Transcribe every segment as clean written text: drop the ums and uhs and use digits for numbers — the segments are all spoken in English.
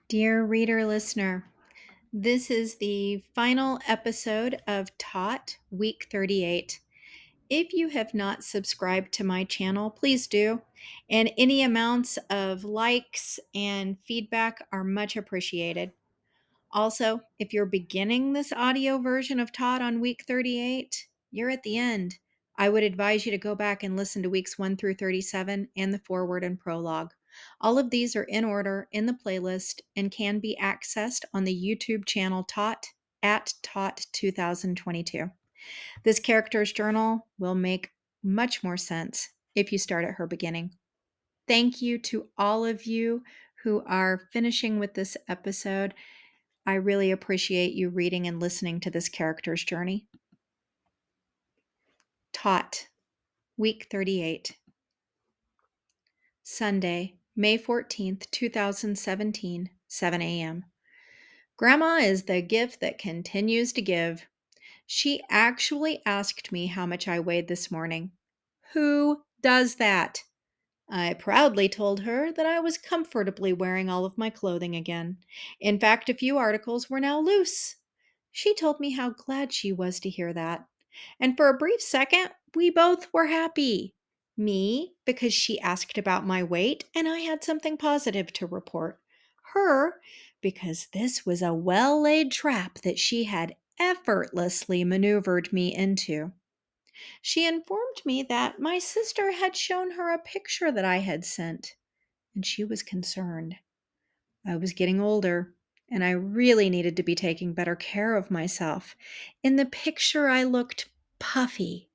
Dear reader listener, this is the final episode of Taught Week 38. If you have not subscribed to my channel, please do. And any amounts of likes and feedback are much appreciated. Also, if you're beginning this audio version of Todd on week 38, you're at the end. I would advise you to go back and listen to weeks 1 through 37 and the foreword and prologue. All of these are in order in the playlist and can be accessed on the YouTube channel Taught 2022. This character's journal will make much more sense if you start at her beginning. Thank you to all of you who are finishing with this episode. I really appreciate you reading and listening to this character's journey. Taught, Week 38. Sunday, May 14th, 2017, 7 a.m. Grandma is the gift that continues to give. She actually asked me how much I weighed this morning. Who does that? I proudly told her that I was comfortably wearing all of my clothing again. In fact, a few articles were now loose. She told me how glad she was to hear that. And for a brief second, we both were happy. Me, because she asked about my weight and I had something positive to report. Her, because this was a well laid trap that she had effortlessly maneuvered me into. She informed me that my sister had shown her a picture that I had sent, and she was concerned. I was getting older, and I really needed to be taking better care of myself. In the picture, I looked puffy.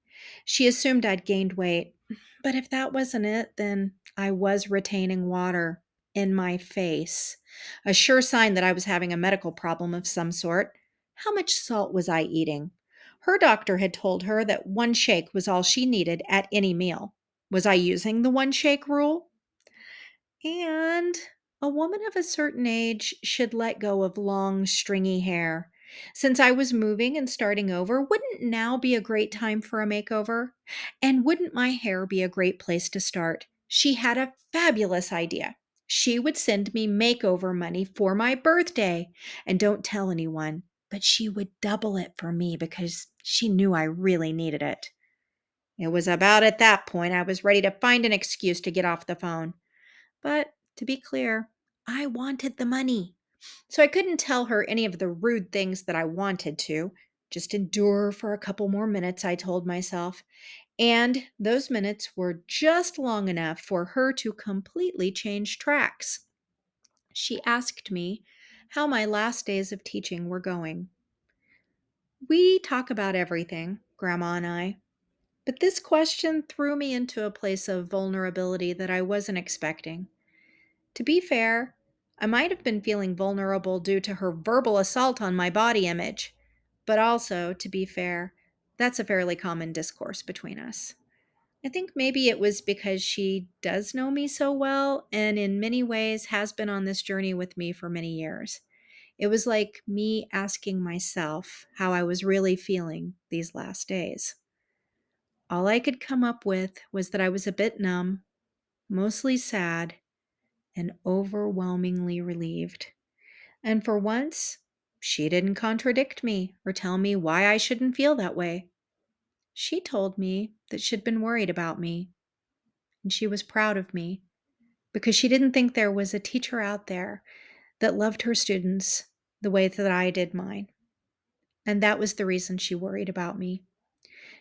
She assumed I'd gained weight, but if that wasn't it, then I was retaining water in my face. A sure sign that I was having a medical problem of some sort. How much salt was I eating? Her doctor had told her that one shake was all she needed at any meal. Was I using the one shake rule? And a woman of a certain age should let go of long, stringy hair. Since I was moving and starting over, wouldn't now be a great time for a makeover? And wouldn't my hair be a great place to start? She had a fabulous idea. She would send me makeover money for my birthday. And don't tell anyone, but she would double it for me because she knew I really needed it. It was about at that point I was ready to find an excuse to get off the phone. But to be clear, I wanted the money. So I couldn't tell her any of the rude things that I wanted to. Just endure for a couple more minutes, I told myself. And those minutes were just long enough for her to completely change tracks. She asked me how my last days of teaching were going. We talk about everything, Grandma and I. But this question threw me into a place of vulnerability that I wasn't expecting. To be fair, I might have been feeling vulnerable due to her verbal assault on my body image. But also, to be fair, that's a fairly common discourse between us. I think maybe it was because she does know me so well and in many ways has been on this journey with me for many years. It was like me asking myself how I was really feeling these last days. All I could come up with was that I was a bit numb, mostly sad, and overwhelmingly relieved. And for once, she didn't contradict me or tell me why I shouldn't feel that way. She told me that she'd been worried about me, and she was proud of me because she didn't think there was a teacher out there that loved her students the way that I did mine. And that was the reason she worried about me.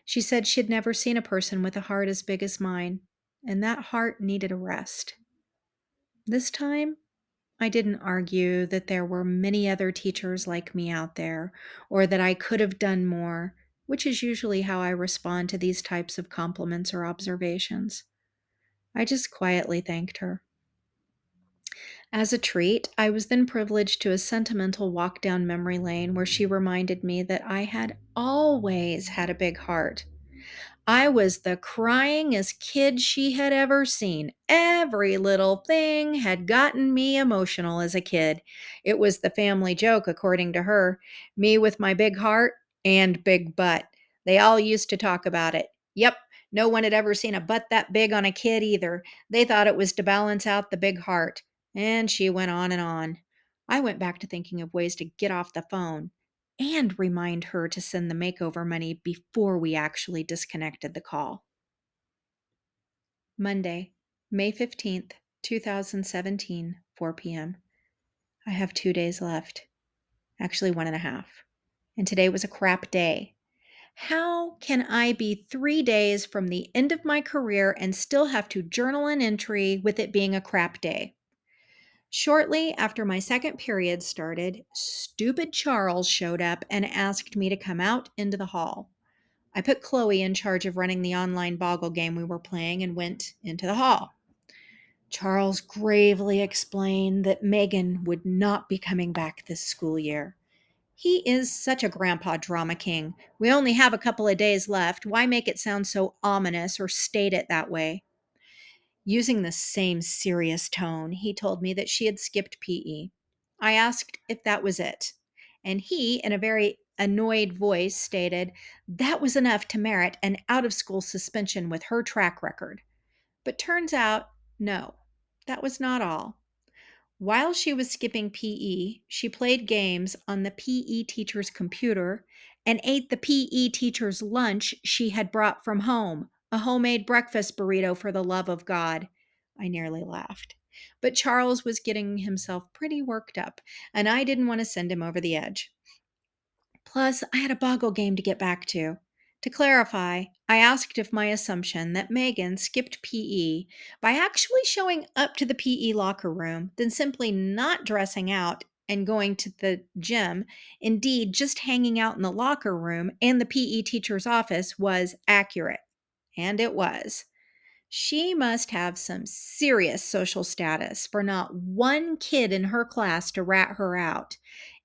She said she'd never seen a person with a heart as big as mine, and that heart needed a rest. This time, I didn't argue that there were many other teachers like me out there, or that I could have done more, which is usually how I respond to these types of compliments or observations. I just quietly thanked her. As a treat, I was then privileged to a sentimental walk down memory lane where she reminded me that I had always had a big heart. I was the cryingest kid she had ever seen. Every little thing had gotten me emotional as a kid. It was the family joke, according to her. Me with my big heart and big butt. They all used to talk about it. Yep, no one had ever seen a butt that big on a kid either. They thought it was to balance out the big heart. And she went on and on. I went back to thinking of ways to get off the phone and remind her to send the makeover money before we actually disconnected the call. Monday, May 15th, 2017, 4 p.m. I have 2 days left. Actually, 1.5. And today was a crap day. How can I be 3 days from the end of my career and still have to journal an entry with it being a crap day? Shortly after my second period started, stupid Charles showed up and asked me to come out into the hall. I put Chloe in charge of running the online boggle game we were playing and went into the hall. Charles gravely explained that Megan would not be coming back this school year. He is such a grandpa drama king. We only have a couple of days left. Why make it sound so ominous or state it that way? Using the same serious tone, he told me that she had skipped PE. I asked if that was it, and he, in a very annoyed voice, stated that was enough to merit an out of school suspension with her track record. But turns out, no, that was not all. While she was skipping PE, she played games on the PE teacher's computer and ate the PE teacher's lunch she had brought from home, a homemade breakfast burrito for the love of God. I nearly laughed. But Charles was getting himself pretty worked up, and I didn't want to send him over the edge. Plus, I had a boggle game to get back to. To clarify, I asked if my assumption that Megan skipped PE by actually showing up to the PE locker room, then simply not dressing out and going to the gym, indeed just hanging out in the locker room and the PE teacher's office, was accurate. And it was. She must have some serious social status for not one kid in her class to rat her out.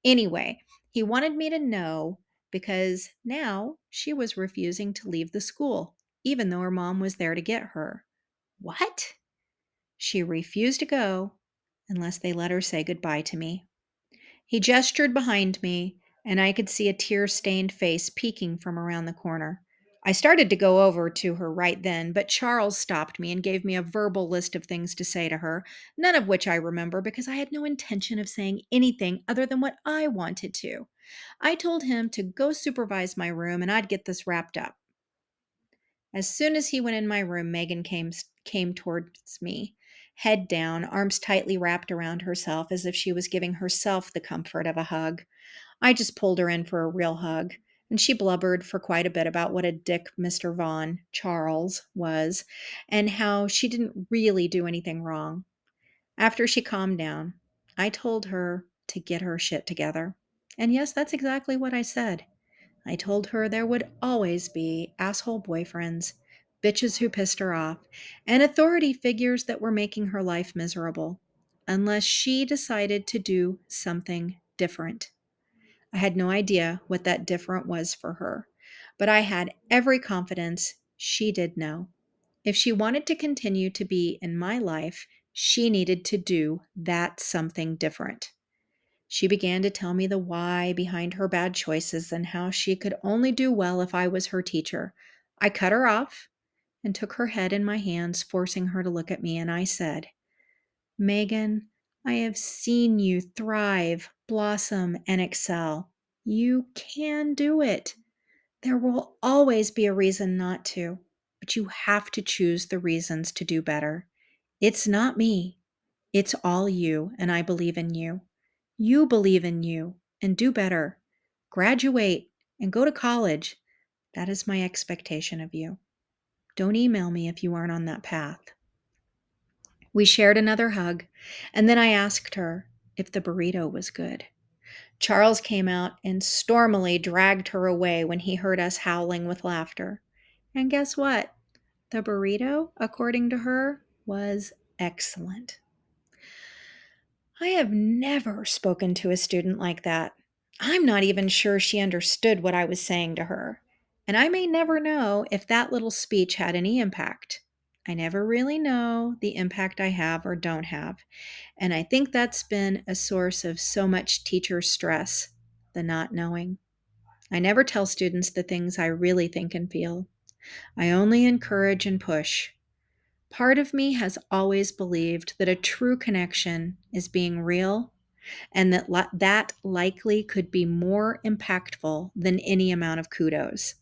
Anyway, he wanted me to know because now she was refusing to leave the school, even though her mom was there to get her. What? She refused to go unless they let her say goodbye to me. He gestured behind me, and I could see a tear-stained face peeking from around the corner. I started to go over to her right then, but Charles stopped me and gave me a verbal list of things to say to her, none of which I remember because I had no intention of saying anything other than what I wanted to. I told him to go supervise my room and I'd get this wrapped up. As soon as he went in my room, Megan came towards me, head down, arms tightly wrapped around herself as if she was giving herself the comfort of a hug. I just pulled her in for a real hug, and she blubbered for quite a bit about what a dick Mr. Vaughn, Charles, was, and how she didn't really do anything wrong. After she calmed down, I told her to get her shit together. And yes, that's exactly what I said. I told her there would always be asshole boyfriends, bitches who pissed her off, and authority figures that were making her life miserable, unless she decided to do something different. I had no idea what that different was for her, but I had every confidence she did know. If she wanted to continue to be in my life, she needed to do that something different. She began to tell me the why behind her bad choices and how she could only do well if I was her teacher. I cut her off and took her head in my hands, forcing her to look at me, and I said, Megan, I have seen you thrive, blossom, and excel. You can do it. There will always be a reason not to, but you have to choose the reasons to do better. It's not me. It's all you, and I believe in you. You believe in you, and do better. Graduate and go to college. That is my expectation of you. Don't email me if you aren't on that path. We shared another hug, and then I asked her if the burrito was good. Charles came out and stormily dragged her away when he heard us howling with laughter. And guess what? The burrito, according to her, was excellent. I have never spoken to a student like that. I'm not even sure she understood what I was saying to her. And I may never know if that little speech had any impact. I never really know the impact I have or don't have. And I think that's been a source of so much teacher stress, the not knowing. I never tell students the things I really think and feel. I only encourage and push. Part of me has always believed that a true connection is being real and that likely could be more impactful than any amount of kudos.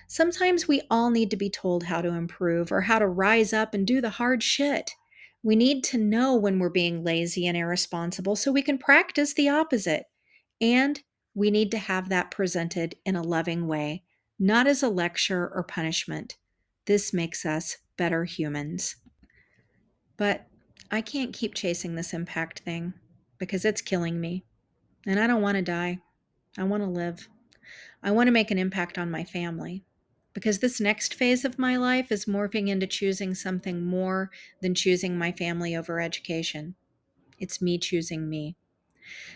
Sometimes we all need to be told how to improve or how to rise up and do the hard shit. We need to know when we're being lazy and irresponsible so we can practice the opposite. And we need to have that presented in a loving way, not as a lecture or punishment. This makes us better humans. But I can't keep chasing this impact thing because it's killing me. And I don't want to die. I want to live. I want to make an impact on my family because this next phase of my life is morphing into choosing something more than choosing my family over education. It's me choosing me.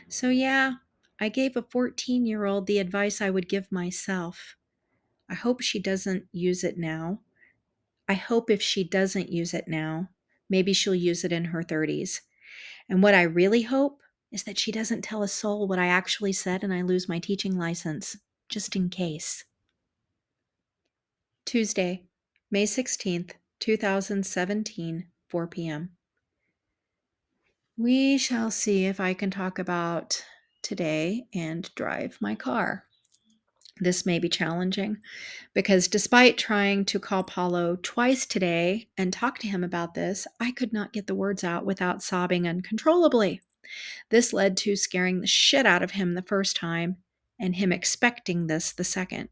So, yeah, I gave a 14-year-old the advice I would give myself. I hope she doesn't use it now. I hope if she doesn't use it now, maybe she'll use it in her 30s. And what I really hope is that she doesn't tell a soul what I actually said and I lose my teaching license, just in case. Tuesday, May 16th, 2017, 4 p.m. We shall see if I can talk about today and drive my car. This may be challenging because despite trying to call Paulo twice today and talk to him about this, I could not get the words out without sobbing uncontrollably. This led to scaring the shit out of him the first time and him expecting this the second.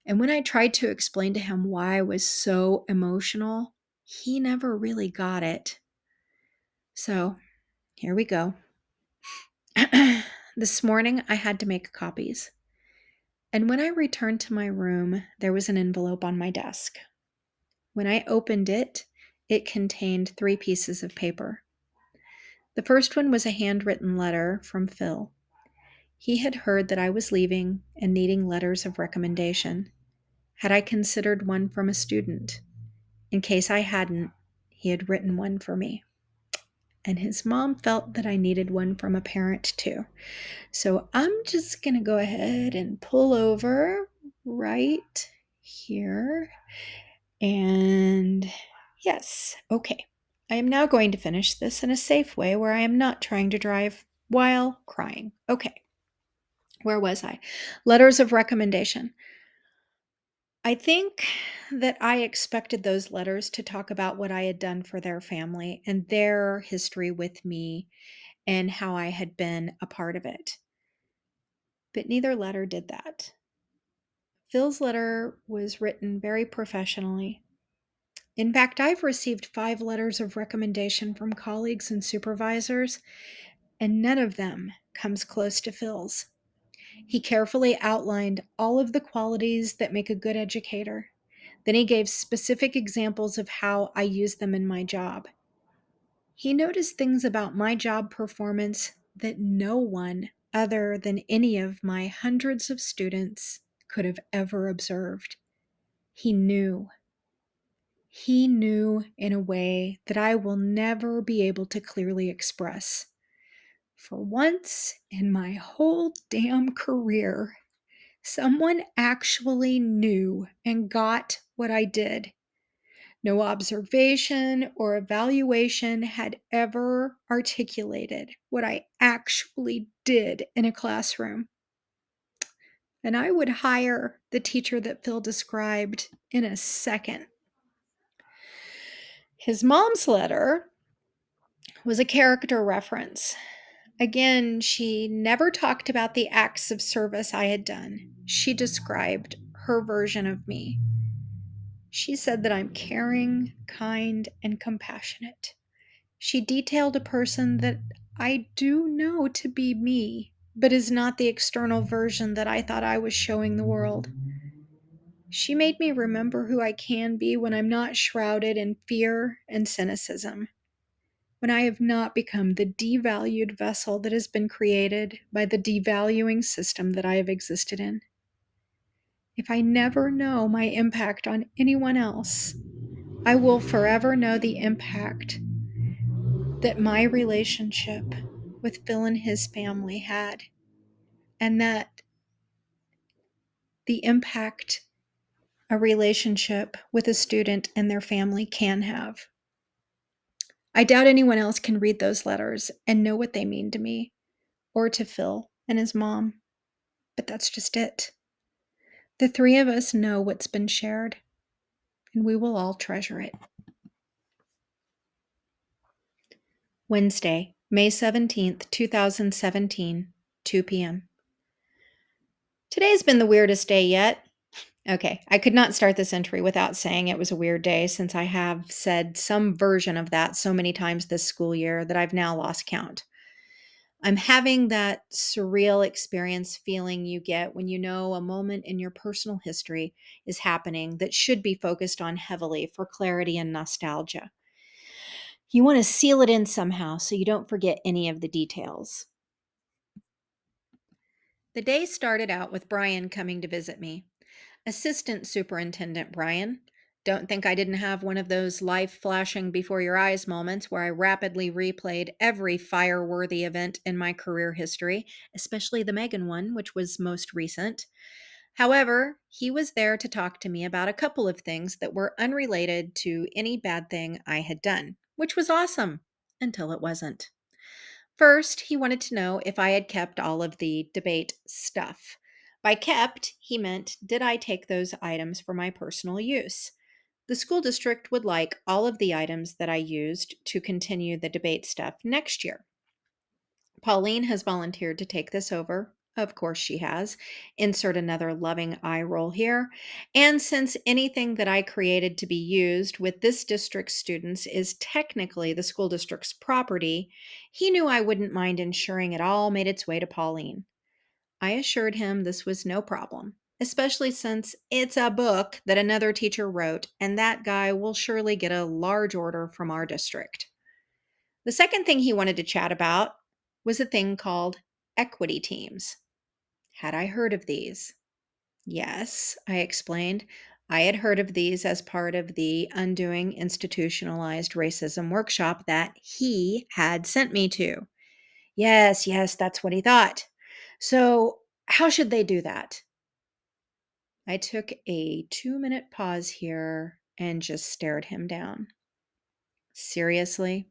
And when I tried to explain to him why I was so emotional, he never really got it. So here we go. This morning, I had to make copies. And when I returned to my room, there was an envelope on my desk. When I opened it, it contained 3 pieces of paper. The first one was a handwritten letter from Phil. He had heard that I was leaving and needing letters of recommendation. Had I considered one from a student? In case I hadn't, he had written one for me. And his mom felt that I needed one from a parent too. So I'm just going to go ahead and pull over right here. And yes, okay. I am now going to finish this in a safe way where I am not trying to drive while crying. Okay. Where was I? Letters of recommendation. I think that I expected those letters to talk about what I had done for their family and their history with me and how I had been a part of it. But neither letter did that. Phil's letter was written very professionally. In fact, I've received 5 letters of recommendation from colleagues and supervisors, and none of them comes close to Phil's. He carefully outlined all of the qualities that make a good educator. Then he gave specific examples of how I use them in my job. He noticed things about my job performance that no one other than any of my hundreds of students could have ever observed. He knew. He knew in a way that I will never be able to clearly express. For once in my whole damn career, someone actually knew and got what I did. No observation or evaluation had ever articulated what I actually did in a classroom. And I would hire the teacher that Phil described in a second. His mom's letter was a character reference. Again, she never talked about the acts of service I had done. She described her version of me. She said that I'm caring, kind, and compassionate. She detailed a person that I do know to be me, but is not the external version that I thought I was showing the world. She made me remember who I can be when I'm not shrouded in fear and cynicism, when I have not become the devalued vessel that has been created by the devaluing system that I have existed in. If I never know my impact on anyone else, I will forever know the impact that my relationship with Phil and his family had, and that the impact a relationship with a student and their family can have. I doubt anyone else can read those letters and know what they mean to me. or to Phil and his mom, but that's just it. The three of us know what's been shared, and we will all treasure it. Wednesday, May 17th, 2017, 2 p.m. Today's been the weirdest day yet. Okay, I could not start this entry without saying it was a weird day since I have said some version of that so many times this school year that I've now lost count. I'm having that surreal experience feeling you get when you know a moment in your personal history is happening that should be focused on heavily for clarity and nostalgia. You want to seal it in somehow so you don't forget any of the details. The day started out with Brian coming to visit me. Assistant Superintendent Brian. Don't think I didn't have one of those life flashing before your eyes moments where I rapidly replayed every fire-worthy event in my career history, especially the Megan one, which was most recent. However, he was there to talk to me about a couple of things that were unrelated to any bad thing I had done, which was awesome until it wasn't. First, he wanted to know if I had kept all of the debate stuff. By kept, he meant did I take those items for my personal use? The school district would like all of the items that I used to continue the debate stuff next year. Pauline has volunteered to take this over. Of course, she has. Insert another loving eye roll here. And since anything that I created to be used with this district's students is technically the school district's property, he knew I wouldn't mind ensuring it all made its way to Pauline. I assured him this was no problem, especially since it's a book that another teacher wrote, and that guy will surely get a large order from our district. The second thing he wanted to chat about was a thing called equity teams. Had I heard of these? Yes, I explained. I had heard of these as part of the Undoing Institutionalized Racism workshop that he had sent me to. Yes, yes, that's what he thought. So, how should they do that? I took a 2-minute pause here and just stared him down. Seriously?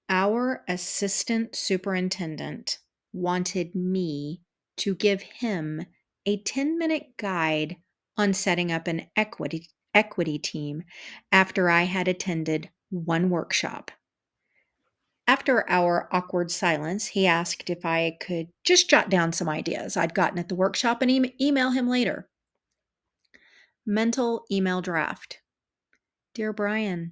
Our assistant superintendent wanted me to give him a 10-minute guide on setting up an equity team after I had attended one workshop. After our awkward silence, he asked if I could just jot down some ideas I'd gotten at the workshop and email him later. Mental email draft. Dear Brian,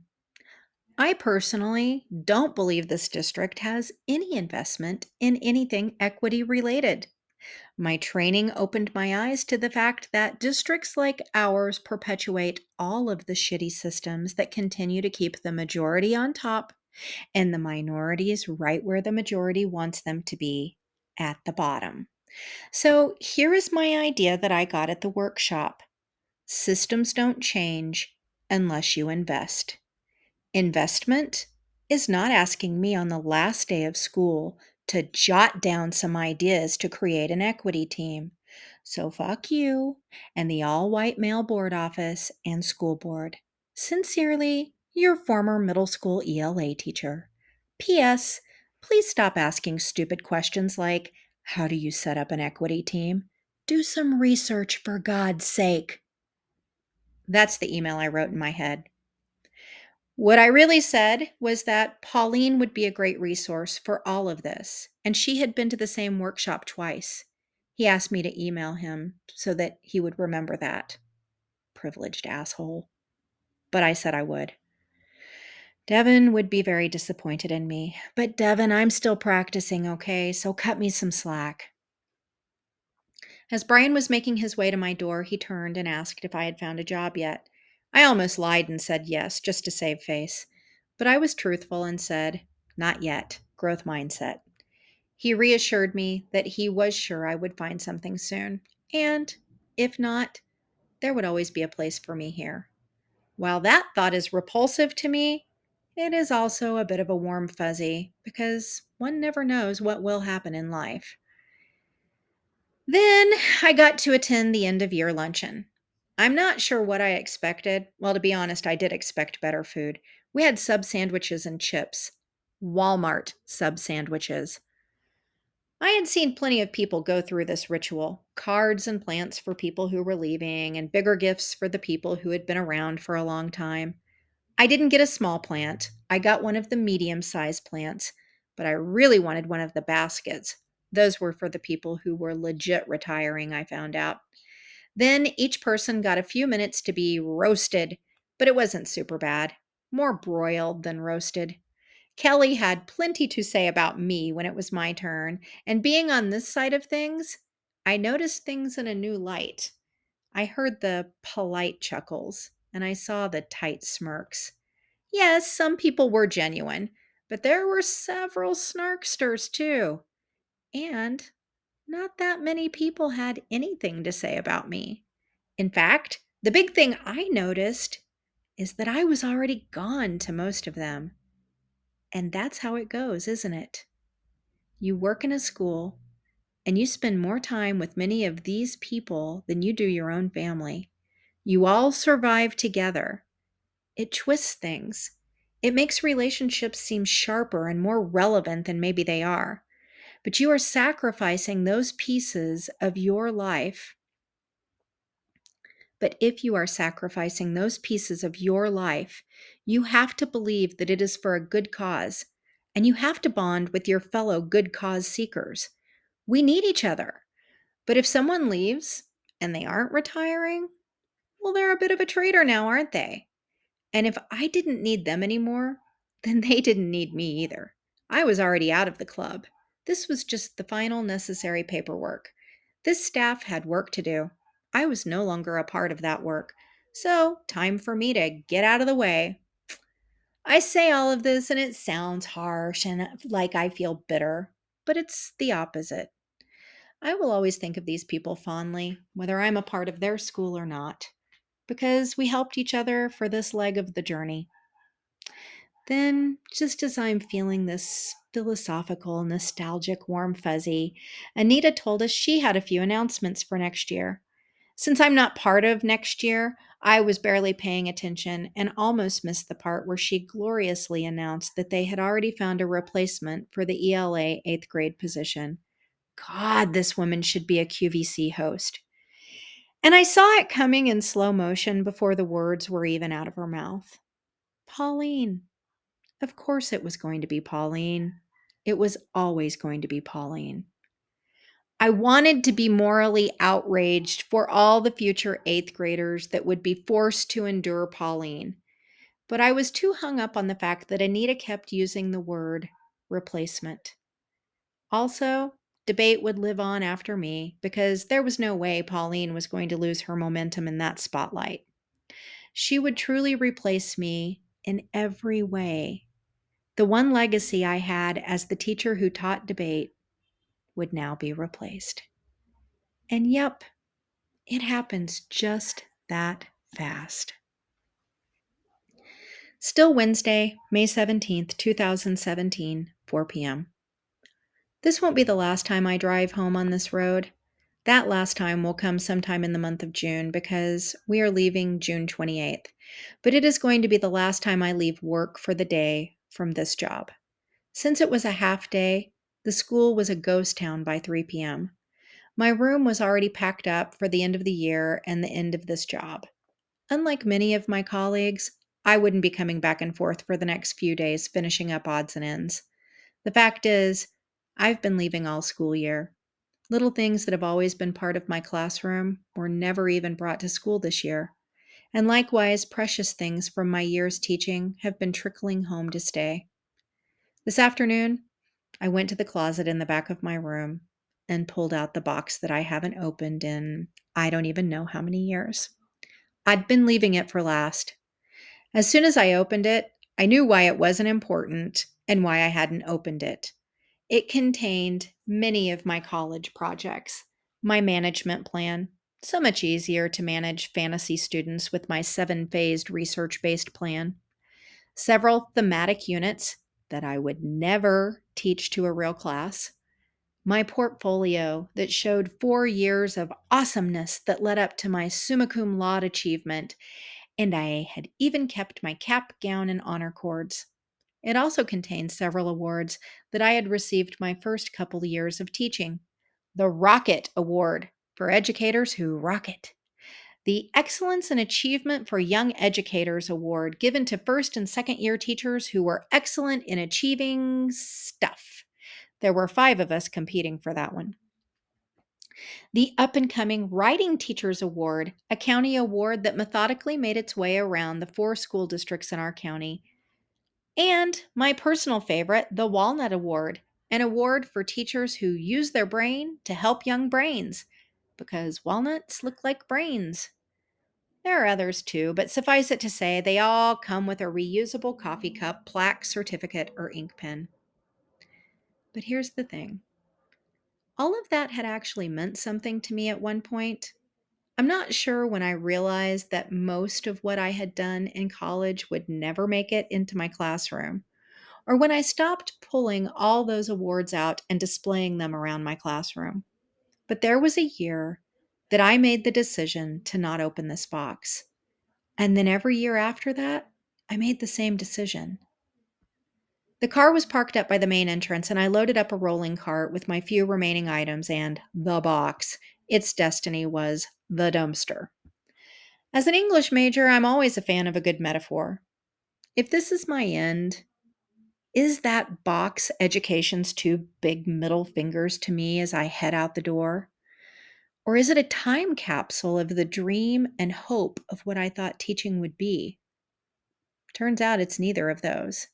I personally don't believe this district has any investment in anything equity related. My training opened my eyes to the fact that districts like ours perpetuate all of the shitty systems that continue to keep the majority on top and the minorities right where the majority wants them to be, at the bottom. So here is my idea that I got at the workshop. Systems don't change unless you invest. Investment is not asking me on the last day of school to jot down some ideas to create an equity team. So fuck you and the all-white male board office and school board. Sincerely, your former middle school ELA teacher. P.S. Please stop asking stupid questions like, how do you set up an equity team? Do some research for God's sake. That's the email I wrote in my head. What I really said was that Pauline would be a great resource for all of this, and she had been to the same workshop twice. He asked me to email him so that he would remember that. Privileged asshole. But I said I would. Devin would be very disappointed in me. But Devin, I'm still practicing, okay? So cut me some slack. As Brian was making his way to my door, he turned and asked if I had found a job yet. I almost lied and said yes, just to save face. But I was truthful and said, not yet, growth mindset. He reassured me that he was sure I would find something soon. And if not, there would always be a place for me here. While that thought is repulsive to me, it is also a bit of a warm fuzzy because one never knows what will happen in life. Then I got to attend the end of year luncheon. I'm not sure what I expected. Well, to be honest, I did expect better food. We had sub sandwiches and chips. Walmart sub sandwiches. I had seen plenty of people go through this ritual: cards and plants for people who were leaving, and bigger gifts for the people who had been around for a long time. I didn't get a small plant. I got one of the medium sized plants, but I really wanted one of the baskets. Those were for the people who were legit retiring, I found out. Then each person got a few minutes to be roasted, but it wasn't super bad. More broiled than roasted. Kelly had plenty to say about me when it was my turn, and being on this side of things, I noticed things in a new light. I heard the polite chuckles, and I saw the tight smirks. Yes, some people were genuine, but there were several snarksters too. And not that many people had anything to say about me. In fact, the big thing I noticed is that I was already gone to most of them. And that's how it goes, isn't it? You work in a school and you spend more time with many of these people than you do your own family. You all survive together. It twists things. It makes relationships seem sharper and more relevant than maybe they are. But you are sacrificing those pieces of your life. But if you are sacrificing those pieces of your life, you have to believe that it is for a good cause, and you have to bond with your fellow good cause seekers. We need each other. But if someone leaves and they aren't retiring, well, they're a bit of a traitor now, aren't they? And if I didn't need them anymore, then they didn't need me either. I was already out of the club. This was just the final necessary paperwork. This staff had work to do. I was no longer a part of that work. So, time for me to get out of the way. I say all of this and it sounds harsh and like I feel bitter, but it's the opposite. I will always think of these people fondly, whether I'm a part of their school or not, because we helped each other for this leg of the journey. Then, just as I'm feeling this philosophical, nostalgic, warm fuzzy, Anita told us she had a few announcements for next year. Since I'm not part of next year, I was barely paying attention and almost missed the part where she gloriously announced that they had already found a replacement for the ELA 8th grade position. God, this woman should be a QVC host. And I saw it coming in slow motion before the words were even out of her mouth. Pauline. Of course it was going to be Pauline. It was always going to be Pauline. I wanted to be morally outraged for all the future 8th graders that would be forced to endure Pauline, but I was too hung up on the fact that Anita kept using the word replacement. Also, debate would live on after me because there was no way Pauline was going to lose her momentum in that spotlight. She would truly replace me in every way. The one legacy I had as the teacher who taught debate would now be replaced. And yep, it happens just that fast. Still Wednesday, May 17th, 2017, 4 p.m. This won't be the last time I drive home on this road. That last time will come sometime in the month of June because we are leaving June 28th. But it is going to be the last time I leave work for the day from this job. Since it was a half day, the school was a ghost town by 3 p.m. My room was already packed up for the end of the year and the end of this job. Unlike many of my colleagues, I wouldn't be coming back and forth for the next few days finishing up odds and ends. The fact is, I've been leaving all school year. Little things that have always been part of my classroom were never even brought to school this year. And likewise, precious things from my years teaching have been trickling home to stay. This afternoon, I went to the closet in the back of my room and pulled out the box that I haven't opened in I don't even know how many years. I'd been leaving it for last. As soon as I opened it, I knew why it wasn't important and why I hadn't opened it. It contained many of my college projects, my management plan, so much easier to manage fantasy students with my 7-phased research-based plan, several thematic units that I would never teach to a real class, my portfolio that showed 4 years of awesomeness that led up to my summa cum laude achievement, and I had even kept my cap, gown, and honor cords. It also contained several awards that I had received my first couple years of teaching. The Rocket Award for educators who rock it. The Excellence in Achievement for Young Educators Award given to first and second year teachers who were excellent in achieving stuff. There were 5 of us competing for that one. The Up and Coming Writing Teachers Award, a county award that methodically made its way around the 4 school districts in our county. And my personal favorite, the Walnut Award, an award for teachers who use their brain to help young brains, because walnuts look like brains. There are others too, but suffice it to say, they all come with a reusable coffee cup, plaque, certificate, or ink pen. But here's the thing, all of that had actually meant something to me at one point. I'm not sure when I realized that most of what I had done in college would never make it into my classroom, or when I stopped pulling all those awards out and displaying them around my classroom. But there was a year that I made the decision to not open this box. And then every year after that, I made the same decision. The car was parked up by the main entrance, and I loaded up a rolling cart with my few remaining items and the box. Its destiny was the dumpster. As an English major, I'm always a fan of a good metaphor. If this is my end, is that box education's 2 big middle fingers to me as I head out the door? Or is it a time capsule of the dream and hope of what I thought teaching would be? Turns out it's neither of those.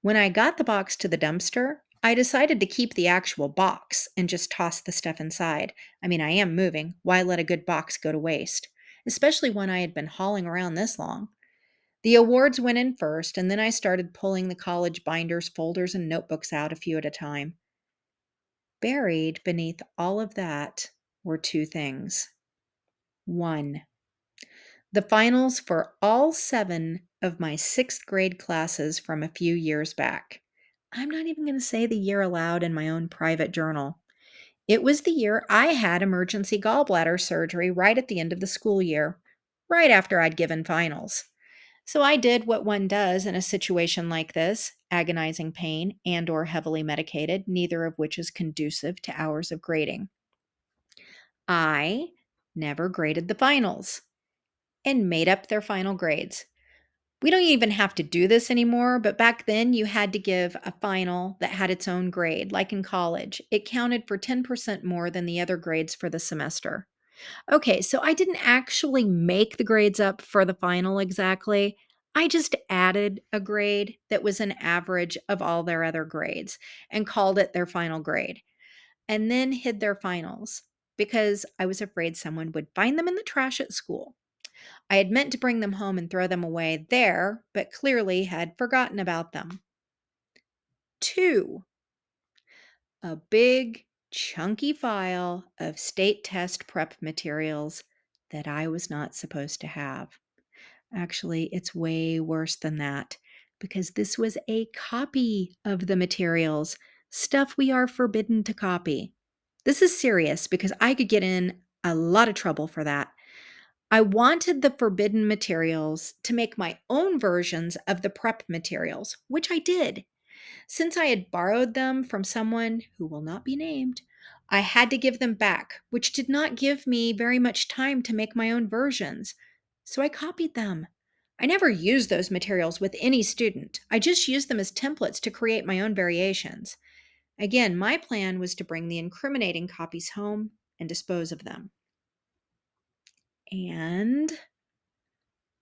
When I got the box to the dumpster, I decided to keep the actual box and just toss the stuff inside. I mean, I am moving. Why let a good box go to waste? Especially when I had been hauling around this long. The awards went in first, and then I started pulling the college binders, folders, and notebooks out a few at a time. Buried beneath all of that were 2 things. 1, the finals for all 7 of my 6th grade classes from a few years back. I'm not even going to say the year aloud in my own private journal. It was the year I had emergency gallbladder surgery right at the end of the school year, right after I'd given finals. So I did what one does in a situation like this, agonizing pain and or heavily medicated, neither of which is conducive to hours of grading. I never graded the finals and made up their final grades. We don't even have to do this anymore, but back then you had to give a final that had its own grade, like in college. It counted for 10% more than the other grades for the semester. Okay, so I didn't actually make the grades up for the final exactly. I just added a grade that was an average of all their other grades and called it their final grade, and then hid their finals because I was afraid someone would find them in the trash at school. I had meant to bring them home and throw them away there, but clearly had forgotten about them. 2, a big, chunky file of state test prep materials that I was not supposed to have. Actually, it's way worse than that because this was a copy of the materials, stuff we are forbidden to copy. This is serious because I could get in a lot of trouble for that. I wanted the forbidden materials to make my own versions of the prep materials, which I did. Since I had borrowed them from someone who will not be named, I had to give them back, which did not give me very much time to make my own versions. So I copied them. I never used those materials with any student. I just used them as templates to create my own variations. Again, my plan was to bring the incriminating copies home and dispose of them. And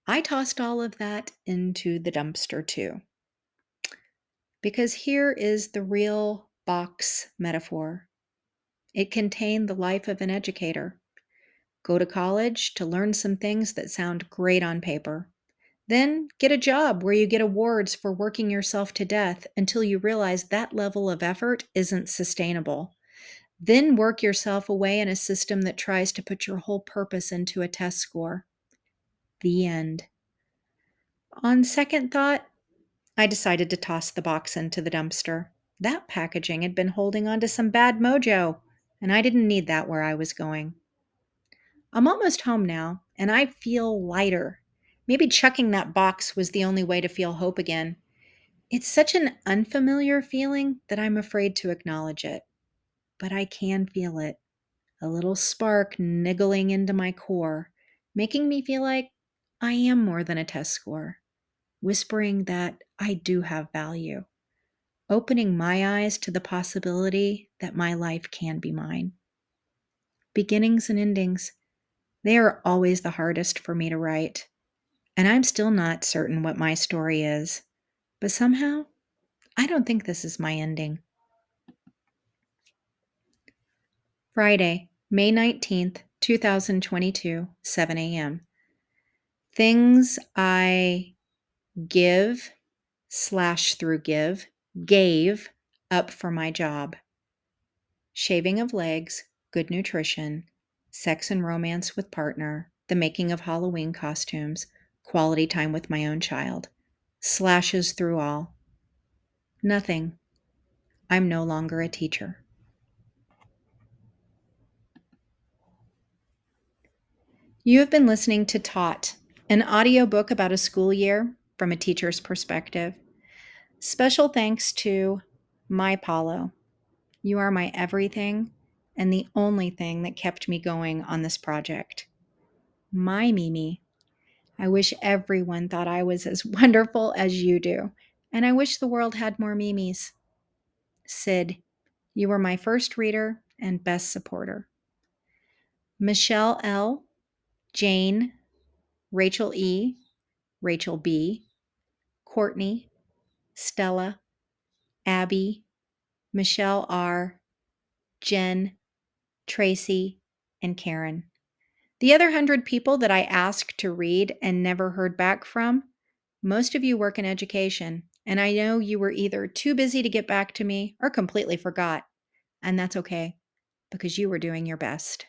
I tossed all of that into the dumpster too. Because here is the real box metaphor. It contained the life of an educator. Go to college to learn some things that sound great on paper. Then get a job where you get awards for working yourself to death until you realize that level of effort isn't sustainable. Then work yourself away in a system that tries to put your whole purpose into a test score. The end. On second thought, I decided to toss the box into the dumpster. That packaging had been holding on to some bad mojo, and I didn't need that where I was going. I'm almost home now, and I feel lighter. Maybe chucking that box was the only way to feel hope again. It's such an unfamiliar feeling that I'm afraid to acknowledge it, but I can feel it. A little spark niggling into my core, making me feel like I am more than a test score, whispering that I do have value, opening my eyes to the possibility that my life can be mine. Beginnings and endings, they are always the hardest for me to write, and I'm still not certain what my story is, but somehow I don't think this is my ending. Friday, May 19th, 2022, 7 a.m. Things I give slash through gave up for my job. Shaving of legs, good nutrition, sex and romance with partner, the making of Halloween costumes, quality time with my own child. Slashes through all. Nothing. I'm no longer a teacher. You have been listening to Taught, an audiobook about a school year from a teacher's perspective. Special thanks to my Paulo. You are my everything and the only thing that kept me going on this project. My Mimi. I wish everyone thought I was as wonderful as you do, and I wish the world had more Mimis. Sid, you were my first reader and best supporter. Michelle L., Jane, Rachel E., Rachel B., Courtney, Stella, Abby, Michelle R., Jen, Tracy, and Karen. The other 100 people that I asked to read and never heard back from, most of you work in education, and I know you were either too busy to get back to me or completely forgot. And that's okay, because you were doing your best.